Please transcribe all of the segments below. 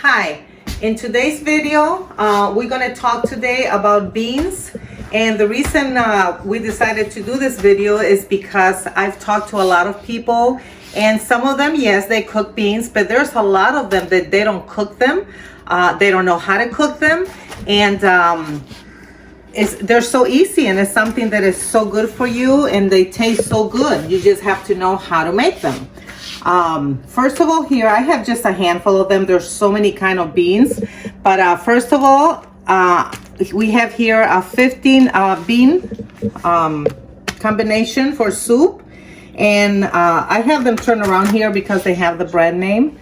Hi, in today's video, we're going to talk today about beans. And the reason we decided to do this video is because I've talked to a lot of people, and some of them, yes, they cook beans, but there's a lot of them that they don't cook them. They don't know how to cook them, and they're so easy, and it's something that is so good for you, and they taste so good. You just have to know how to make them. First of all, here I have just a handful of them. There's so many kind of beans, but first of all, we have here a 15 bean combination for soup, and I have them turned around here because they have the brand name.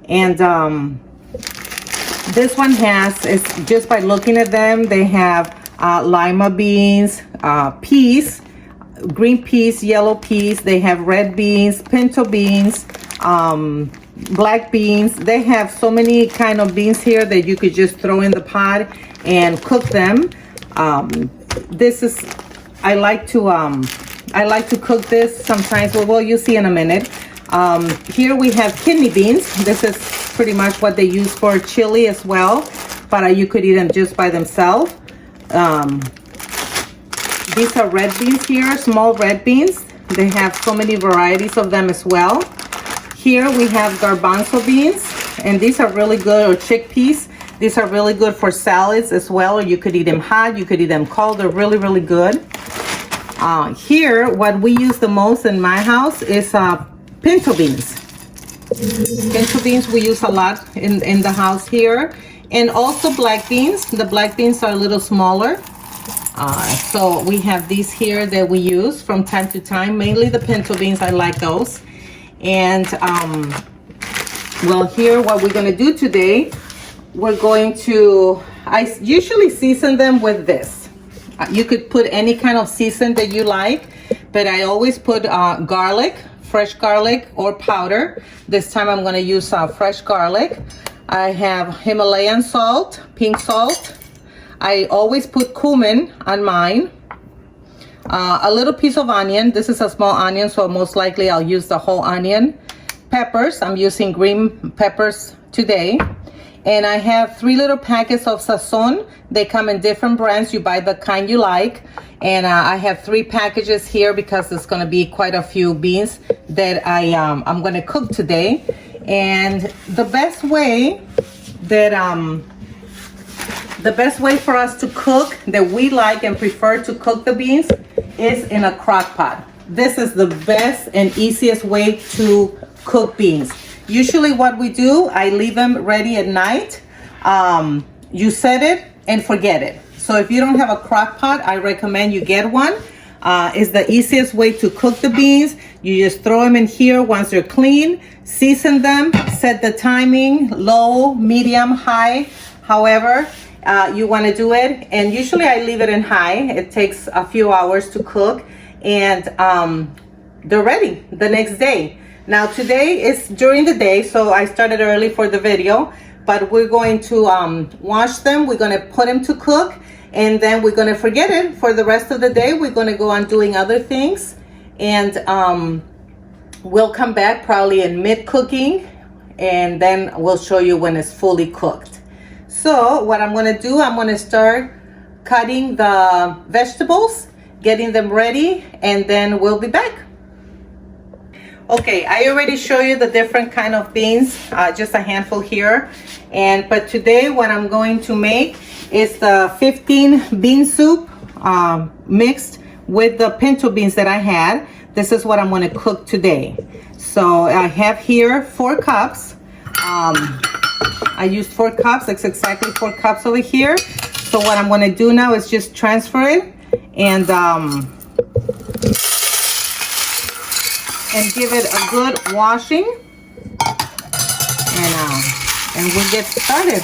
And this one is just by looking at them, they have lima beans, peas, green peas, yellow peas. They have red beans, pinto beans, black beans. They have so many kind of beans here that you could just throw in the pot and cook them. I like to cook this sometimes. Well, you'll see in a minute. Here we have kidney beans. This is pretty much what they use for chili as well, but you could eat them just by themselves. These are red beans here, small red beans. They have so many varieties of them as well. Here we have garbanzo beans, and these are really good, or chickpeas. These are really good for salads as well, or you could eat them hot, you could eat them cold. They're really, really good. Here, what we use the most in my house is pinto beans. Pinto beans we use a lot in the house here. And also black beans. The black beans are a little smaller. So we have these here that we use from time to time. Mainly the pinto beans, I like those. And well, here what we're going to do today, I usually season them with this. You could put any kind of season that you like, but I always put garlic, fresh garlic or powder. This time I'm going to use fresh garlic. I have Himalayan salt, pink salt. I always put cumin on mine. A little piece of onion. This is a small onion, so most likely I'll use the whole onion. Peppers. I'm using green peppers today. And I have 3 little packets of sazon. They come in different brands. You buy the kind you like. And I have 3 packages here because there's going to be quite a few beans that I'm going to cook today. And the best way for us to cook, that we like and prefer to cook the beans, is in a crock pot. This is the best and easiest way to cook beans. Usually what we do, I leave them ready at night. You set it and forget it. So if you don't have a crock pot, I recommend you get one. It's the easiest way to cook the beans. You just throw them in here once they're clean, season them, set the timing, low, medium, high, however you want to do it. And usually I leave it in high. It takes a few hours to cook, and they're ready the next day. Now today is during the day, so I started early for the video, but we're going to wash them. We're going to put them to cook, and then we're going to forget it for the rest of the day. We're going to go on doing other things, and we'll come back probably in mid-cooking, and then we'll show you when it's fully cooked. So what I'm going to do, I'm going to start cutting the vegetables, getting them ready, and then we'll be back. Okay, I already showed you the different kind of beans, just a handful here. But today what I'm going to make is the 15 bean soup mixed with the pinto beans that I had. This is what I'm going to cook today. So I have here 4 cups. I used 4 cups. It's exactly 4 cups over here. So what I'm going to do now is just transfer it and give it a good washing, and we'll get started.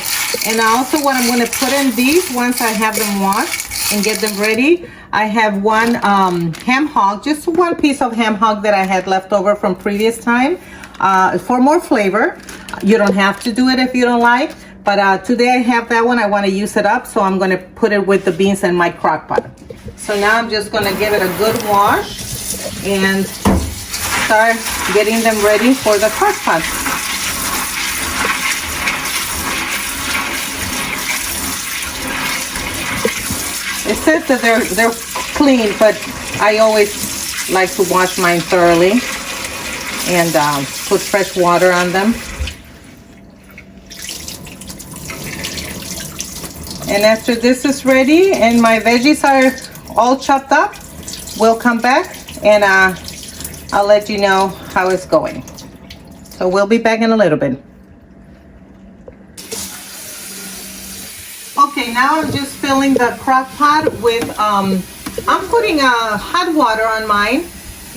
And also what I'm going to put in these, once I have them washed and get them ready, I have one ham hock, just 1 piece of ham hock that I had left over from previous time, for more flavor. You don't have to do it if you don't like, but today I have that one. I want to use it up, so I'm going to put it with the beans in my crock pot. So now I'm just going to give it a good wash and start getting them ready for the crock pot. It says that they're clean, but I always like to wash mine thoroughly and put fresh water on them. And after this is ready and my veggies are all chopped up, we'll come back and I'll let you know how it's going. So we'll be back in a little bit. Okay, now I'm just filling the crock pot with, I'm putting hot water on mine.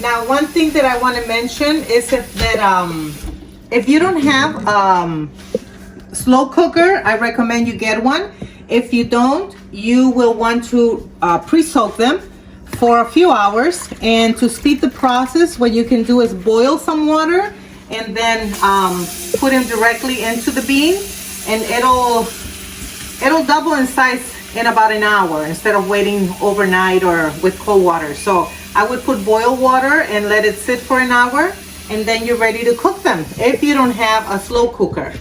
Now, one thing that I want to mention is if you don't have slow cooker, I recommend you get one. If you don't, you will want to pre-soak them for a few hours. And to speed the process, what you can do is boil some water and then put them directly into the bean, and it'll double in size in about an hour instead of waiting overnight or with cold water. So I would put boiled water and let it sit for an hour, and then you're ready to cook them if you don't have a slow cooker.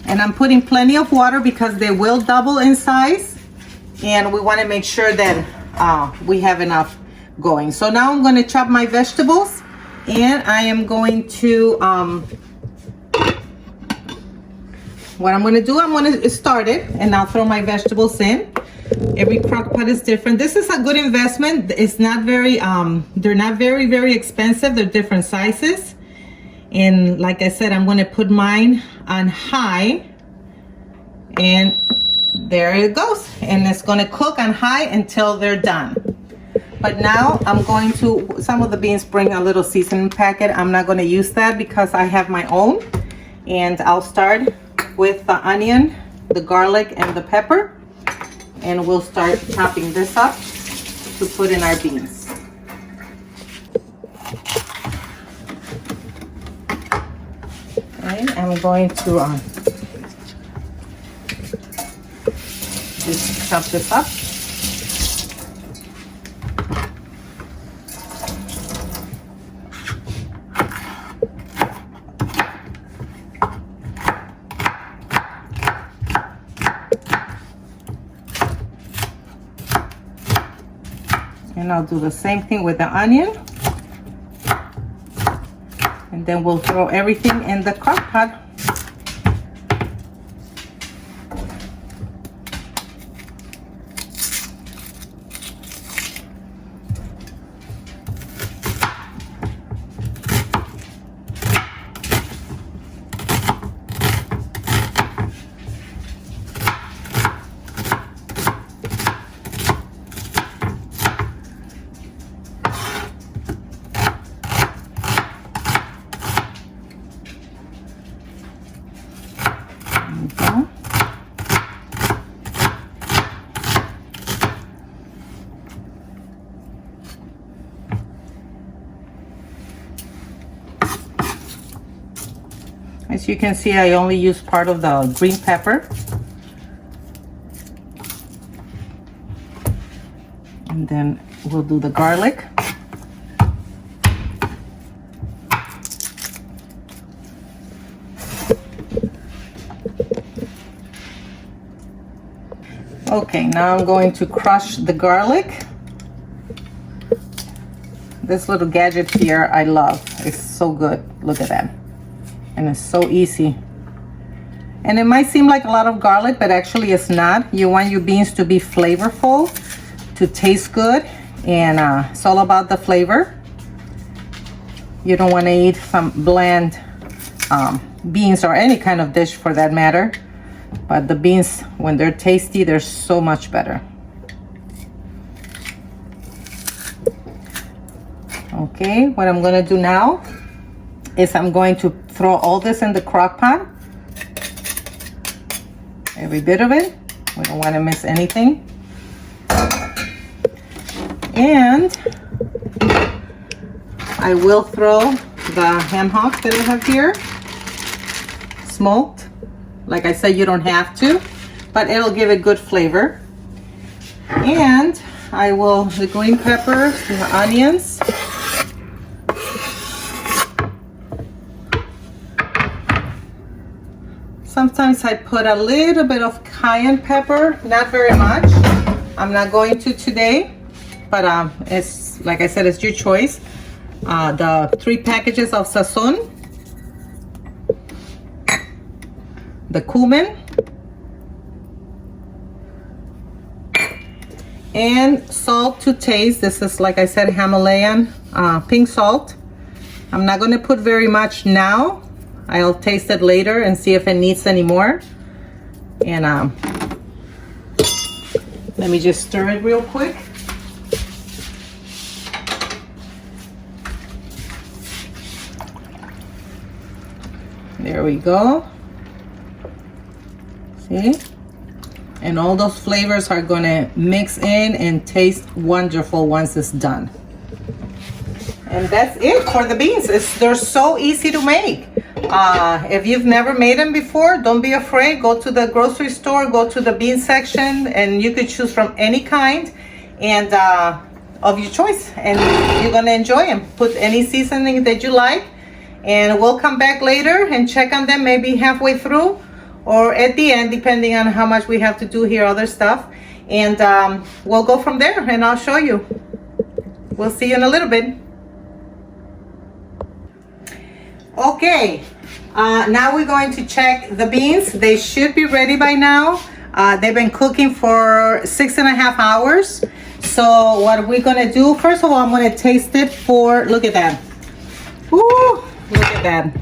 And I'm putting plenty of water because they will double in size, and we want to make sure that we have enough going. So now I'm going to chop my vegetables, and I am going to what I'm going to do, I'm going to start it and I'll throw my vegetables in. Every crock pot is different. This is a good investment. It's not very they're not very expensive. They're different sizes. And like I said, I'm going to put mine on high, and there it goes. And it's going to cook on high until they're done. But now I'm going to, some of the beans bring a little seasoning packet. I'm not going to use that because I have my own. And I'll start with the onion, the garlic, and the pepper. And we'll start chopping this up to put in our beans. Okay, I'm going to just chop this up. And I'll do the same thing with the onion. And then we'll throw everything in the crock pot. As you can see, I only use part of the green pepper. And then we'll do the garlic. Okay, now I'm going to crush the garlic. This little gadget here I love. It's so good. Look at that. And it's so easy. And it might seem like a lot of garlic, but actually it's not. You want your beans to be flavorful, to taste good, and it's all about the flavor. You don't want to eat some bland beans, or any kind of dish for that matter. But the beans, when they're tasty, they're so much better. Okay, what I'm gonna do now is I'm going to throw all this in the crock pot. Every bit of it. We don't want to miss anything. And I will throw the ham hock that I have here, smoked. Like I said, you don't have to, but it'll give it good flavor. And I will, the green pepper, the onions. Sometimes I put a little bit of cayenne pepper, not very much. I'm not going to today, but it's, like I said, it's your choice. The 3 packages of sazon, the cumin, and salt to taste. This is, like I said, Himalayan pink salt. I'm not going to put very much now. I'll taste it later and see if it needs any more. And let me just stir it real quick. There we go. See? And all those flavors are gonna mix in and taste wonderful once it's done. And that's it for the beans. They're so easy to make. If you've never made them before, don't be afraid. Go to the grocery store, go to the bean section, and you could choose from any kind and of your choice. And you're gonna enjoy them. Put any seasoning that you like. And we'll come back later and check on them, maybe halfway through or at the end, depending on how much we have to do here, other stuff. And we'll go from there and I'll show you. We'll see you in a little bit. Okay, now we're going to check the beans. They should be ready by now. They've been cooking for 6.5 hours. So what we're gonna do, first of all, I'm gonna taste it for, look at that. Ooh, look at that.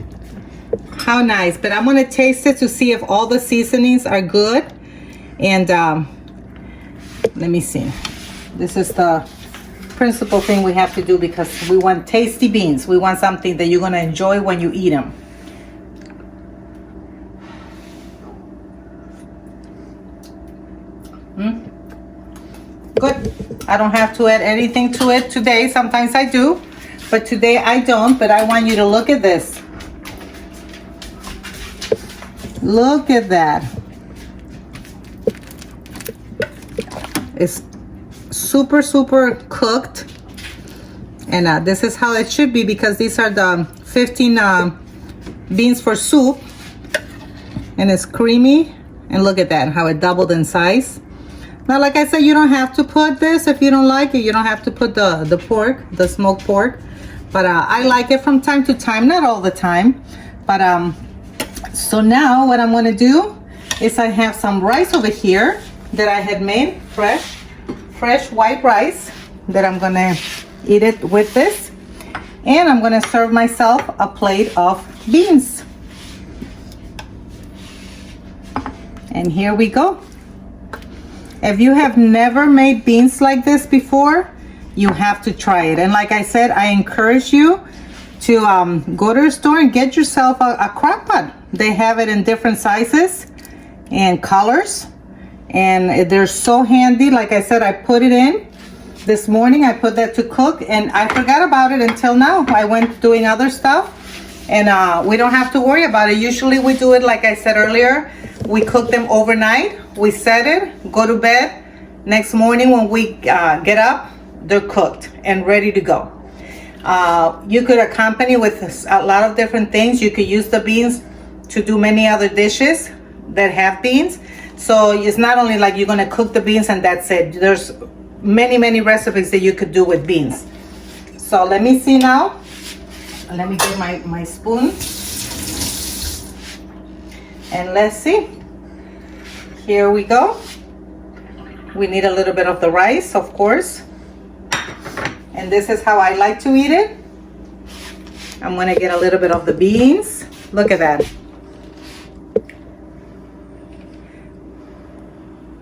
How nice. But I'm gonna taste it to see if all the seasonings are good. And let me see. This is the principal thing we have to do because we want tasty beans. We want something that you're gonna enjoy when you eat them. Good. I don't have to add anything to it today. Sometimes I do, but today I don't. But I want you to look at this. Look at that. It's super cooked, and this is how it should be because these are the 15 beans for soup, and it's creamy. And look at that, how it doubled in size. Now, like I said, you don't have to put this if you don't like it. You don't have to put the pork, the smoked pork, but I like it from time to time, not all the time. But so now what I'm going to do is I have some rice over here that I had made fresh white rice that I'm going to eat it with this, and I'm going to serve myself a plate of beans. And here we go. If you have never made beans like this before, you have to try it. And like I said, I encourage you to go to the store and get yourself a crock pot. They have it in different sizes and colors, and they're so handy. Like I said, I put it in this morning. I put that to cook, and I forgot about it until now. I went doing other stuff, and we don't have to worry about it. Usually we do it, like I said earlier, we cook them overnight. We set it, go to bed. Next morning when we get up, they're cooked and ready to go. You could accompany with a lot of different things. You could use the beans to do many other dishes that have beans. So it's not only like you're gonna cook the beans and that's it. There's many recipes that you could do with beans. So let me see now. Let me get my spoon. And let's see. Here we go. We need a little bit of the rice, of course. And this is how I like to eat it. I'm gonna get a little bit of the beans. Look at that.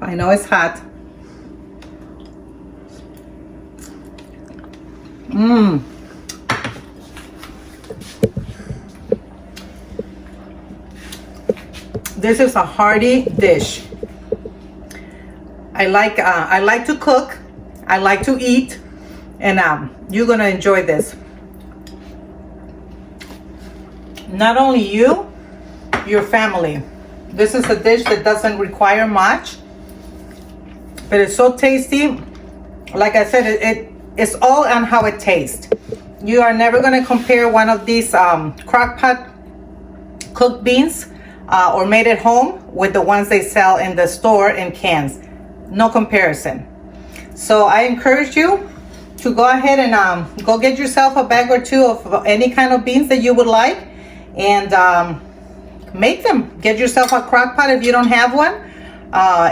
I know it's hot. This is a hearty dish. I like to cook. I like to eat, and you're gonna enjoy this. Not only you, your family. This is a dish that doesn't require much, but it's so tasty. Like I said, it's all on how it tastes. You are never gonna compare one of these crock pot cooked beans or made at home with the ones they sell in the store in cans. No comparison. So I encourage you to go ahead and go get yourself a bag or two of any kind of beans that you would like, and make them. Get yourself a crock pot if you don't have one.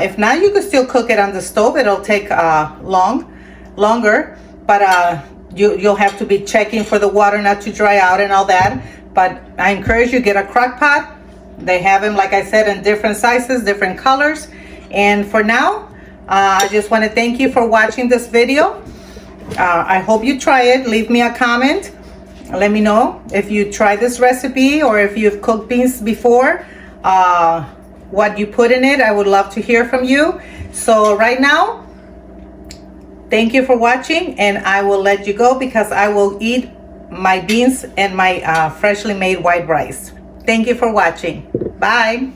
If not, you can still cook it on the stove. It'll take longer, but you'll have to be checking for the water not to dry out and all that. But I encourage you, get a crock pot. They have them, like I said, in different sizes, different colors. And for now, I just want to thank you for watching this video. I hope you try it. Leave me a comment. Let me know if you try this recipe or if you've cooked beans before, what you put in it. I would love to hear from you. So right now, thank you for watching, and I will let you go because I will eat my beans and my freshly made white rice. Thank you for watching. Bye.